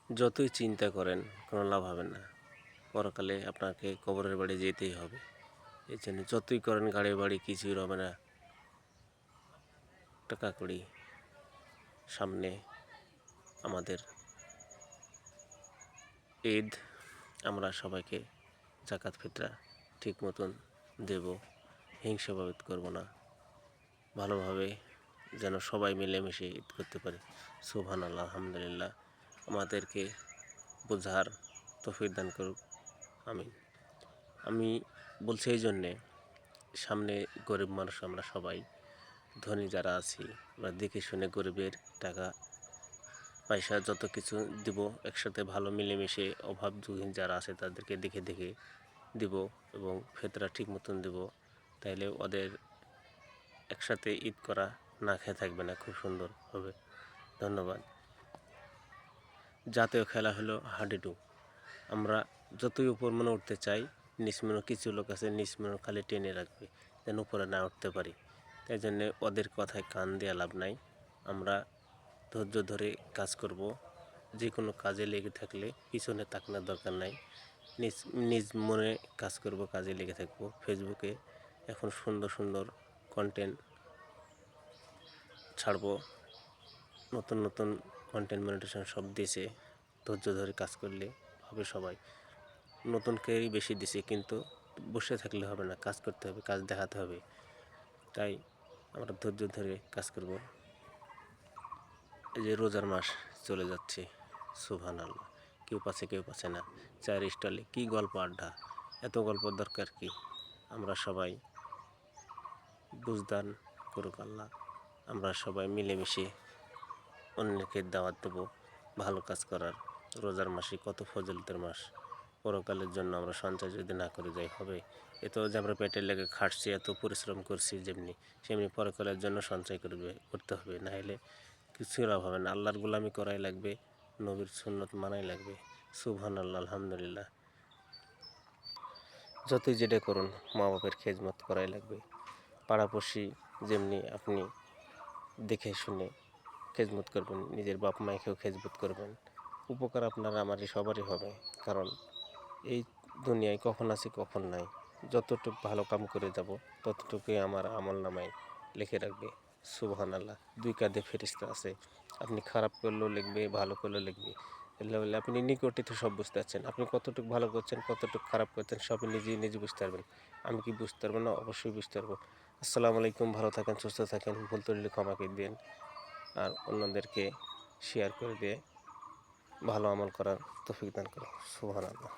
যতই চিন্তা করেন কোনো লাভ হবে না। পরকালে আপনাকে কবরের বাড়ি যেতেই হবে। এই জন্য যতই করেন গাড়ি বাড়ি কিছুই হবে না। টাকা কড়ি সামনে আমাদের ঈদ, আমরা সবাইকে জাকাত ফিতরা ঠিক মতন দেব, হিংসাভাবে ঈদ করব না, ভালোভাবে যেন সবাই মিলেমিশে ঈদ করতে পারি। সুবহানাল্লাহ, আলহামদুলিল্লাহ। আমাদেরকে বোঝার তৌফিক দান করুক, আমিন। আমি বলছি এই জন্যে, সামনে গরিব মানুষ আমরা সবাই, ধনী যারা আছি আমরা দেখে শুনে গরিবের টাকা পয়সা যত কিছু দিব একসাথে ভালো মিলেমিশে, অভাব দুঃখীন যারা আছে তাদেরকে দেখে দেখে দিব এবং ফিতরা ঠিক মতন দেব। তাইলে ওদের একসাথে ঈদ করা না খেয়ে থাকবে না, খুব সুন্দর হবে। ধন্যবাদ। জাতীয় খেলা হলো হাডুডু। আমরা যতই উপর মনে উঠতে চাই, নিচ মনে কিছু লোক আছে নিচ মনে খালি টেনে রাখবে যেন উপরে না উঠতে পারি। তাই জন্যে ওদের কথায় কান দেওয়া লাভ নাই। আমরা ধৈর্য ধরে কাজ করব। যে কোনো কাজে লেগে থাকলে পিছনে তাকানোর দরকার নাই, নিজ নিজ মনে কাজ করব, কাজে লেগে থাকবো। ফেসবুকে এখন সুন্দর সুন্দর কন্টেন্ট ছাড়বো, নতুন নতুন কন্টেন্ট মনিটেশন সব দিয়েছে। ধৈর্য ধরে কাজ করলে হবে সবাই। নতুনকেই বেশি দিছে, কিন্তু বসে থাকলে হবে না, কাজ করতে হবে, কাজ দেখাতে হবে। তাই আমরা ধৈর্য ধরে কাজ করব। এই যে রোজার মাস চলে যাচ্ছে, সুবহানাল্লাহ, কেউ পাচ্ছে কেউ পাচ্ছে না। চায়ের স্টলে কী গল্প আড্ডা, এত গল্প দরকার কি? আমরা সবাই বুঝদান করুক আল্লাহ। আমরা সবাই মিলেমিশে অন্যকে দাওয়াত দেবো ভালো কাজ করার। রোজার মাসে কত ফজিলতের মাস, পরকালের জন্য আমরা সঞ্চয় যদি না করে যাই হবে? এত যে আমরা পেটের লেগে খাটছি, এত পরিশ্রম করছি, যেমনি সেমনি পরকালের জন্য সঞ্চয় করতে হবে, না হলে কিছুই লাভ হবে না। আল্লাহর গোলামি করাই লাগবে, নবীর সুন্নত মানাই লাগবে। সুবহানাল্লাহ, আলহামদুলিল্লাহ। যতই যেটা করুন মা বাপের খেজমত করাই লাগবে। পাড়াপড়শি যেমনি আপনি দেখে শুনে খেজমত করবেন, নিজের বাপ মায়েকেও খেজমত করবেন। উপকার আপনার আমারই সবারই হবে, কারণ এই দুনিয়ায় কখন আছি কখন নাই। যতটুকু ভালো কাম করে যাব ততটুকুই আমার আমল নামায় লিখে রাখবে। সুবহানাল্লাহ, দুই কাঁধে ফেরেশতা আছে, আপনি খারাপ করলেও লিখবে, ভালো করলেও লিখবে। এগুলো বলে আপনি নিকটে তো সব বুঝতে পারছেন, আপনি কতটুকু ভালো করছেন কতটুকু খারাপ করছেন সবই নিজেই নিজে বুঝতে পারবেন। আমি কি বুঝতে পারবো না? অবশ্যই বুঝতে পারবো। আসসালামু আলাইকুম, ভালো থাকেন, সুস্থ থাকেন, ভুল ত্রুটি ক্ষমা করে দিন, আর অন্যদেরকে শেয়ার করে দিয়ে ভালো আমল করার তৌফিক দান করুন। সুবহানাল্লাহ।